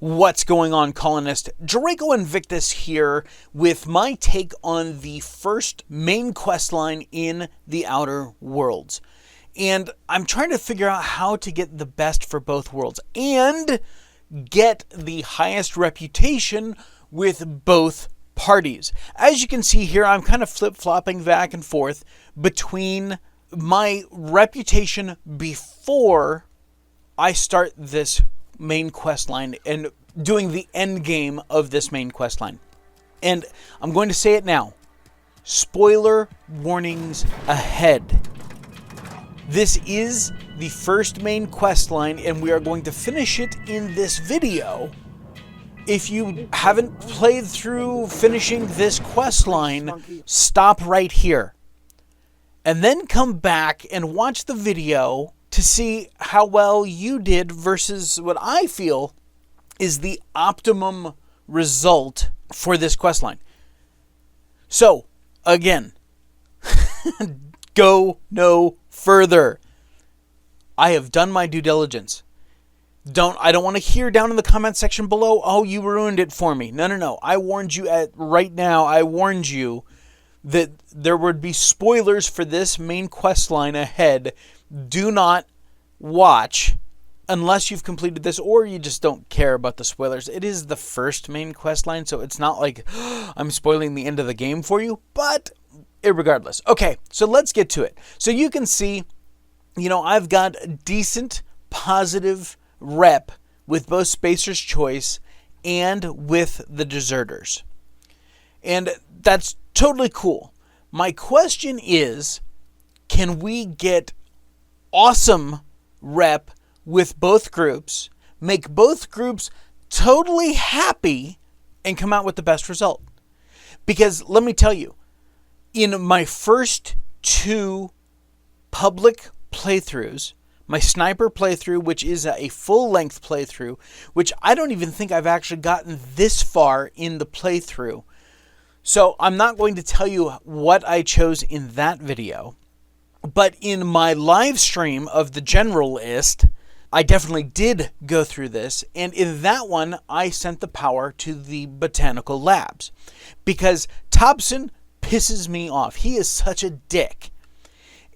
What's going on, colonist? Draco Invictus here with my take on the first main quest line in the Outer Worlds. And I'm trying to figure out how to get the best for both worlds and get the highest reputation with both parties. As you can see here, I'm kind of flip-flopping back and forth between my reputation before I start this main quest line and doing the end game of this main quest line. And I'm going to say it now. Spoiler warnings ahead. This is the first main quest line and we are going to finish it in this video. If you haven't played through finishing this quest line, stop right here. And then come back and watch the video to see how well you did versus what I feel is the optimum result for this questline. So, again, go no further. I have done my due diligence. I don't want to hear down in the comment section below, oh, you ruined it for me. No. I warned you right now. I warned you that there would be spoilers for this main quest line ahead. Do not watch unless you've completed this or you just don't care about the spoilers. It is the first main quest line, so it's not like I'm spoiling the end of the game for you, but irregardless. Okay, so let's get to it. So you can see, I've got a decent positive rep with both Spacer's Choice and with the Deserters. And that's totally cool. My question is, can we get awesome rep with both groups, make both groups totally happy, and come out with the best result? Because let me tell you, in my first two public playthroughs, my sniper playthrough, which is a full-length playthrough, which I don't even think I've actually gotten this far in the playthrough. So I'm not going to tell you what I chose in that video. But in my live stream of the generalist, I definitely did go through this. And in that one, I sent the power to the botanical labs. Because Thompson pisses me off. He is such a dick.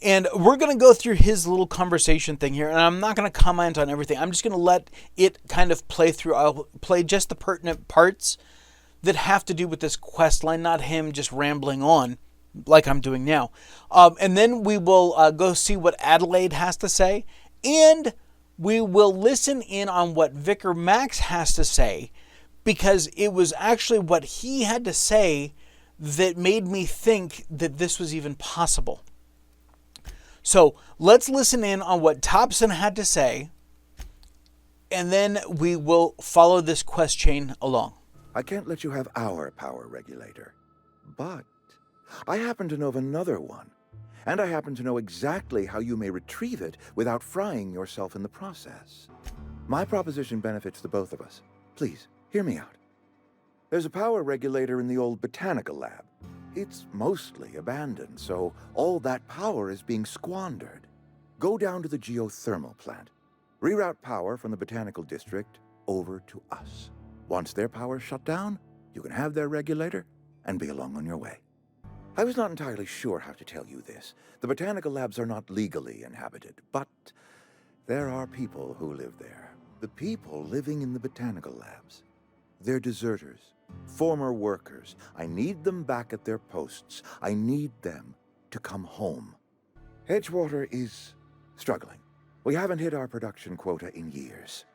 And we're going to go through his little conversation thing here. And I'm not going to comment on everything. I'm just going to let it kind of play through. I'll play just the pertinent parts that have to do with this quest line, not him just rambling on like I'm doing now. And then we will go see what Adelaide has to say. And we will listen in on what Vicar Max has to say, because it was actually what he had to say that made me think that this was even possible. So let's listen in on what Thompson had to say, and then we will follow this quest chain along. I can't let you have our power regulator, but I happen to know of another one, and I happen to know exactly how you may retrieve it without frying yourself in the process. My proposition benefits the both of us. Please, hear me out. There's a power regulator in the old botanical lab. It's mostly abandoned, so all that power is being squandered. Go down to the geothermal plant. Reroute power from the botanical district over to us. Once their power's shut down, you can have their regulator and be along on your way. I was not entirely sure how to tell you this. The botanical labs are not legally inhabited, but there are people who live there. The people living in the botanical labs. They're deserters, former workers. I need them back at their posts. I need them to come home. Edgewater is struggling. We haven't hit our production quota in years.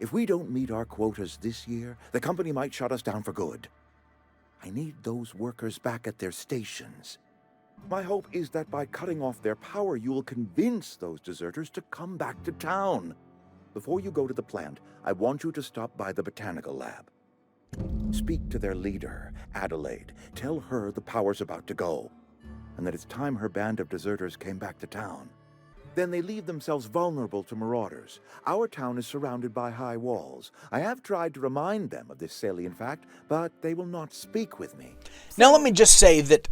If we don't meet our quotas this year, the company might shut us down for good. I need those workers back at their stations. My hope is that by cutting off their power, you will convince those deserters to come back to town. Before you go to the plant, I want you to stop by the botanical lab. Speak to their leader, Adelaide. Tell her the power's about to go, and that it's time her band of deserters came back to town. Then they leave themselves vulnerable to marauders. Our town is surrounded by high walls. I have tried to remind them of this salient fact, but they will not speak with me. Now let me just say that,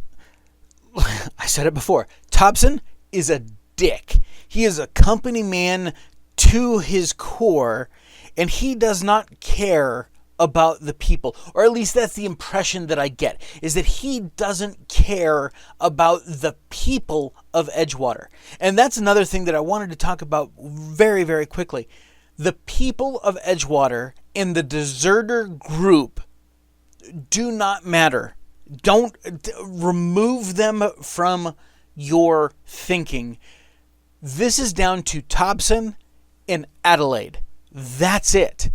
I said it before, Thompson is a dick. He is a company man to his core, And he does not care about the people, or at least that's the impression that I get, is that he doesn't care about the people of Edgewater. And that's another thing that I wanted to talk about very, very quickly. The people of Edgewater in the deserter group do not matter. Don't remove them from your thinking. This is down to Thompson and Adelaide. That's it.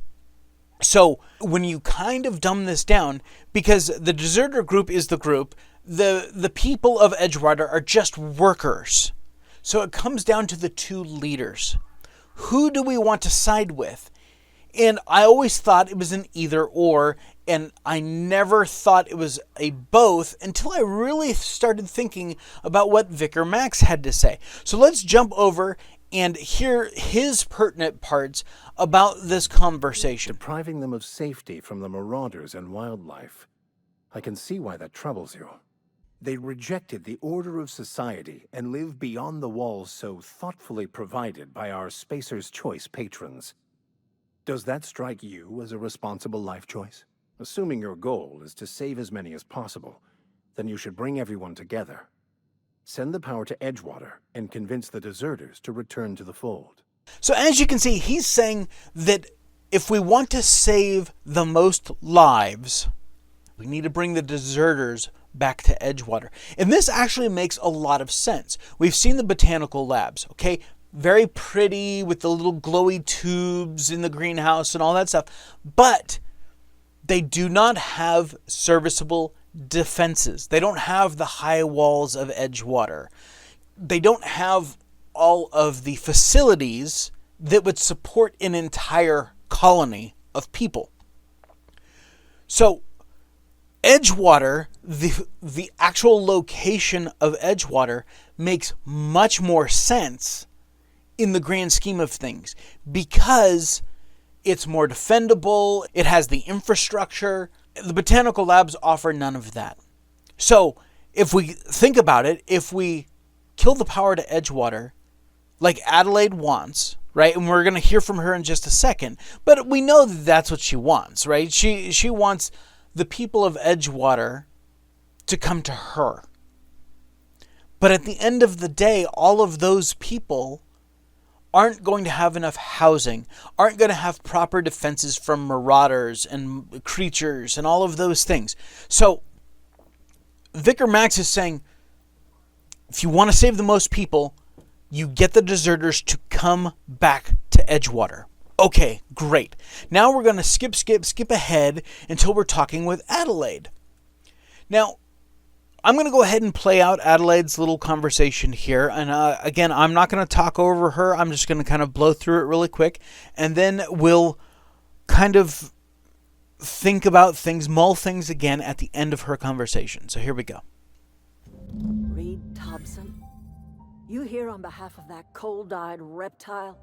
So when you kind of dumb this down, because the deserter group is the group, the people of Edgewater are just workers. So it comes down to the two leaders. Who do we want to side with? And I always thought it was an either or, and I never thought it was a both until I really started thinking about what Vicar Max had to say. So let's jump over and hear his pertinent parts about this conversation. Depriving them of safety from the marauders and wildlife. I can see why that troubles you. They rejected the order of society and live beyond the walls so thoughtfully provided by our Spacer's Choice patrons. Does that strike you as a responsible life choice? Assuming your goal is to save as many as possible, then you should bring everyone together. Send the power to Edgewater and convince the deserters to return to the fold. So as you can see, he's saying that if we want to save the most lives, we need to bring the deserters back to Edgewater. And this actually makes a lot of sense. We've seen the botanical labs, okay? Very pretty with the little glowy tubes in the greenhouse and all that stuff. But they do not have serviceable defenses. They don't have the high walls of Edgewater. They don't have all of the facilities that would support an entire colony of people. So Edgewater, the actual location of Edgewater, makes much more sense in the grand scheme of things because it's more defendable, it has the infrastructure. The botanical labs offer none of that. So if we think about it, if we kill the power to Edgewater, like Adelaide wants, right? And we're going to hear from her in just a second, but we know that that's what she wants, right? She wants the people of Edgewater to come to her. But at the end of the day, all of those people aren't going to have enough housing, aren't going to have proper defenses from marauders and creatures and all of those things. So Vicar Max is saying, if you want to save the most people, you get the deserters to come back to Edgewater. Okay, great. Now we're going to skip ahead until we're talking with Adelaide. Now, I'm going to go ahead and play out Adelaide's little conversation here. And again, I'm not going to talk over her. I'm just going to kind of blow through it really quick. And then we'll kind of think about things, mull things again at the end of her conversation. So here we go. Reed Thompson, you here on behalf of that cold-eyed reptile?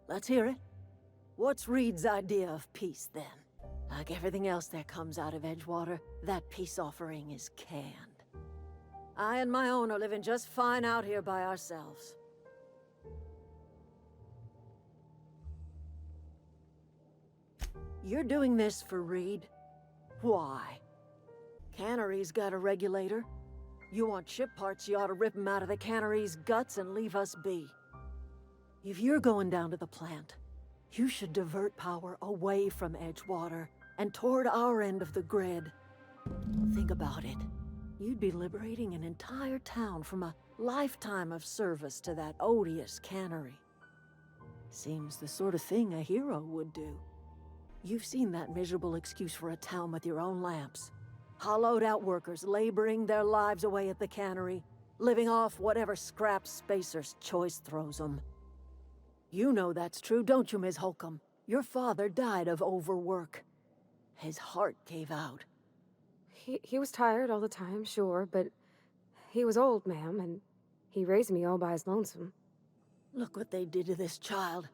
Let's hear it. What's Reed's idea of peace, then? Like everything else that comes out of Edgewater, that peace offering is canned. I and my own are living just fine out here by ourselves. You're doing this for Reed? Why? Cannery's got a regulator. You want ship parts, you ought to rip them out of the cannery's guts and leave us be. If you're going down to the plant, you should divert power away from Edgewater and toward our end of the grid. Think about it. You'd be liberating an entire town from a lifetime of service to that odious cannery. Seems the sort of thing a hero would do. You've seen that miserable excuse for a town with your own lamps. Hollowed out workers laboring their lives away at the cannery, living off whatever scraps Spacer's Choice throws them. You know that's true, don't you, Ms. Holcomb? Your father died of overwork. His heart gave out. He was tired all the time, sure, but he was old, ma'am, and he raised me all by his lonesome. Look what they did to this child.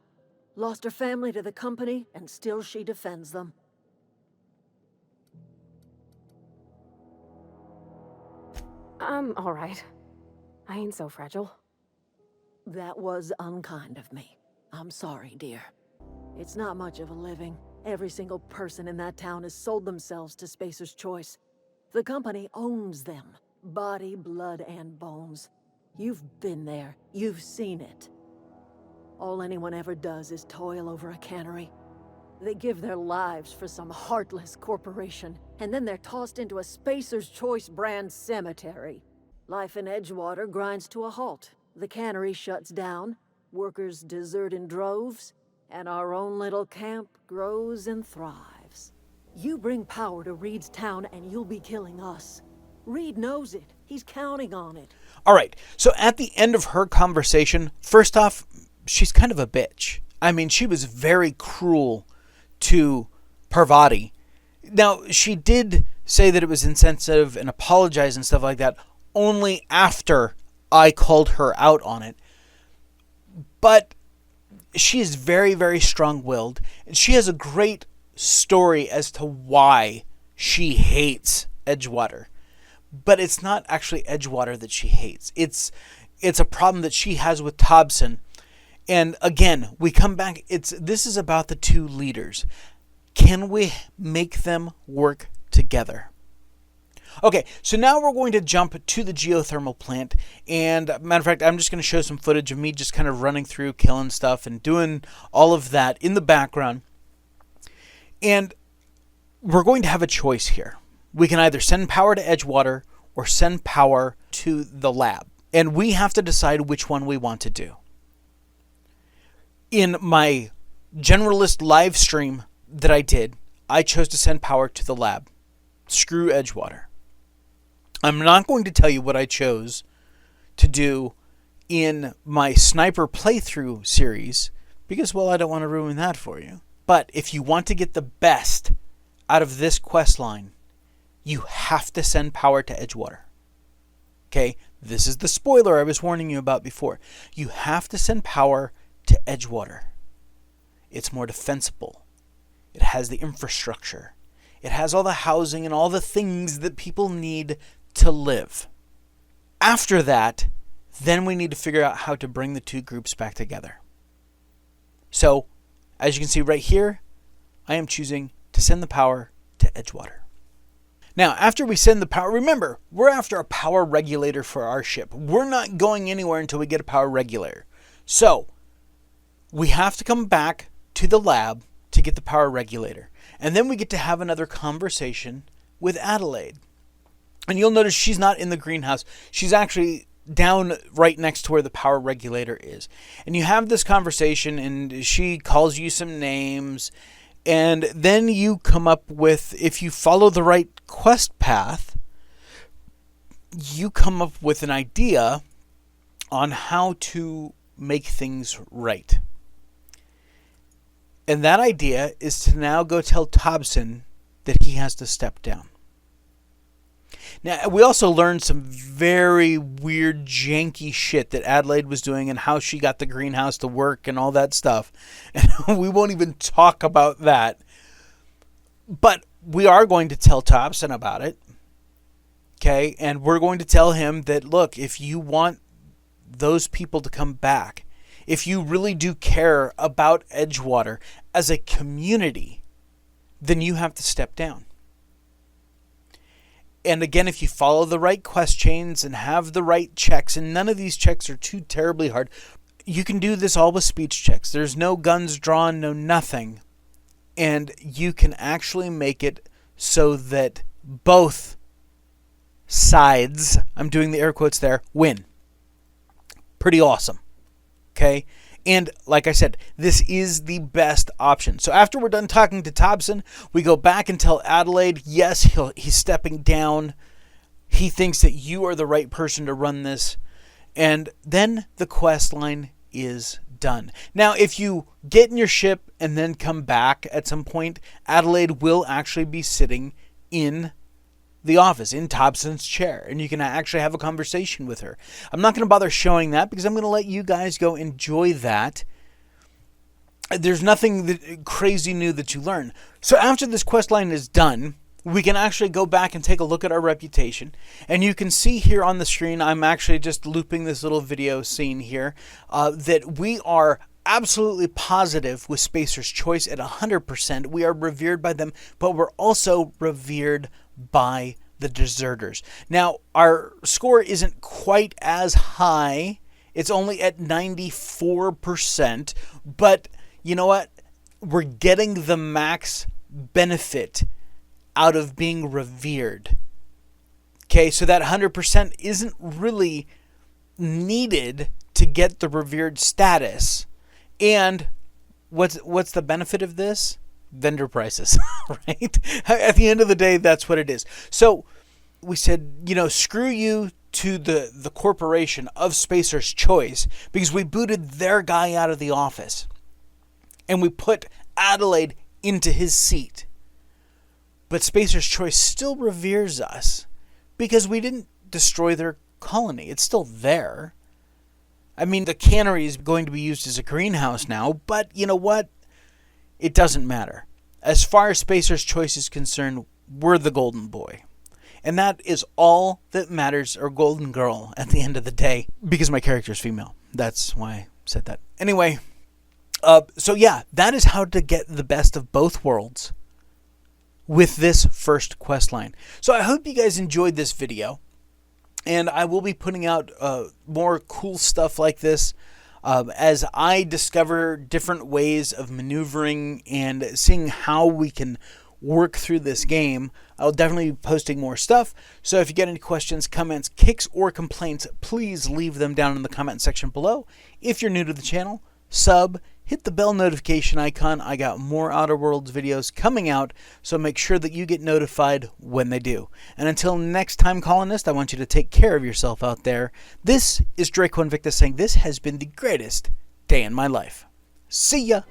Lost her family to the company, and still she defends them. I'm all right. I ain't so fragile. That was unkind of me. I'm sorry, dear. It's not much of a living. Every single person in that town has sold themselves to Spacer's Choice. The company owns them. Body, blood, and bones. You've been there. You've seen it. All anyone ever does is toil over a cannery. They give their lives for some heartless corporation, and then they're tossed into a Spacer's Choice brand cemetery. Life in Edgewater grinds to a halt. The cannery shuts down, workers desert in droves, and our own little camp grows and thrives. You bring power to Reed's town and you'll be killing us. Reed knows it. He's counting on it. All right, so at the end of her conversation, first off, she's kind of a bitch. I mean, she was very cruel to Parvati. Now, she did say that it was insensitive and apologize and stuff like that only after I called her out on it. But she is very, very strong-willed, and she has a great story as to why she hates Edgewater. But it's not actually Edgewater that she hates. It's a problem that she has with Thompson. And again, we come back, this is about the two leaders. Can we make them work together? Okay, so now we're going to jump to the geothermal plant. And matter of fact, I'm just going to show some footage of me just kind of running through, killing stuff, and doing all of that in the background. And we're going to have a choice here. We can either send power to Edgewater or send power to the lab. And we have to decide which one we want to do. In my generalist live stream that I did, I chose to send power to the lab. Screw Edgewater. I'm not going to tell you what I chose to do in my sniper playthrough series because, well, I don't want to ruin that for you. But if you want to get the best out of this quest line, you have to send power to Edgewater. Okay, this is the spoiler I was warning you about before. You have to send power to Edgewater. It's more defensible. It has the infrastructure. It has all the housing and all the things that people need to live. After that, then we need to figure out how to bring the two groups back together. So, as you can see right here, I am choosing to send the power to Edgewater. Now, after we send the power, remember, we're after a power regulator for our ship. We're not going anywhere until we get a power regulator. So, we have to come back to the lab to get the power regulator. And then we get to have another conversation with Adelaide. And you'll notice she's not in the greenhouse. She's actually down right next to where the power regulator is. And you have this conversation and she calls you some names. And then you come up with, if you follow the right quest path, you come up with an idea on how to make things right. And that idea is to now go tell Thompson that he has to step down. Now, we also learned some very weird, janky shit that Adelaide was doing and how she got the greenhouse to work and all that stuff. And we won't even talk about that. But we are going to tell Thompson about it. Okay? And we're going to tell him that, look, if you want those people to come back, if you really do care about Edgewater as a community, then you have to step down. And again, if you follow the right quest chains and have the right checks, and none of these checks are too terribly hard, you can do this all with speech checks. There's no guns drawn, no nothing. And you can actually make it so that both sides, I'm doing the air quotes there, win. Pretty awesome. Okay? And like I said, this is the best option. So after we're done talking to Thompson, we go back and tell Adelaide, yes, he's stepping down. He thinks that you are the right person to run this. And then the quest line is done. Now, if you get in your ship and then come back at some point, Adelaide will actually be sitting in the office, in Thompson's chair, and you can actually have a conversation with her. I'm not going to bother showing that because I'm going to let you guys go enjoy that. There's nothing crazy new that you learn. So after this quest line is done, we can actually go back and take a look at our reputation. And you can see here on the screen, I'm actually just looping this little video scene here, that we are absolutely positive with Spacer's Choice at 100%. We are revered by them, but we're also revered by the deserters. Now, our score isn't quite as high. It's only at 94%, but you know what? We're getting the max benefit out of being revered. Okay, so that 100% isn't really needed to get the revered status. And what's the benefit of this? Vendor prices, right? At the end of the day, that's what it is. So we said, screw you to the corporation of Spacer's Choice, because we booted their guy out of the office. And we put Adelaide into his seat. But Spacer's Choice still reveres us because we didn't destroy their colony. It's still there. I mean, the cannery is going to be used as a greenhouse now, but you know what? It doesn't matter. As far as Spacer's Choice is concerned, we're the golden boy. And that is all that matters, or golden girl, at the end of the day. Because my character is female. That's why I said that. Anyway, so yeah, that is how to get the best of both worlds with this first quest line. So I hope you guys enjoyed this video. And I will be putting out more cool stuff like this as I discover different ways of maneuvering and seeing how we can work through this game. I'll definitely be posting more stuff. So if you get any questions, comments, kicks, or complaints, please leave them down in the comment section below. If you're new to the channel, sub, hit the bell notification icon. I got more Outer Worlds videos coming out, so make sure that you get notified when they do. And until next time, colonist, I want you to take care of yourself out there. This is Draco Invictus saying this has been the greatest day in my life. See ya!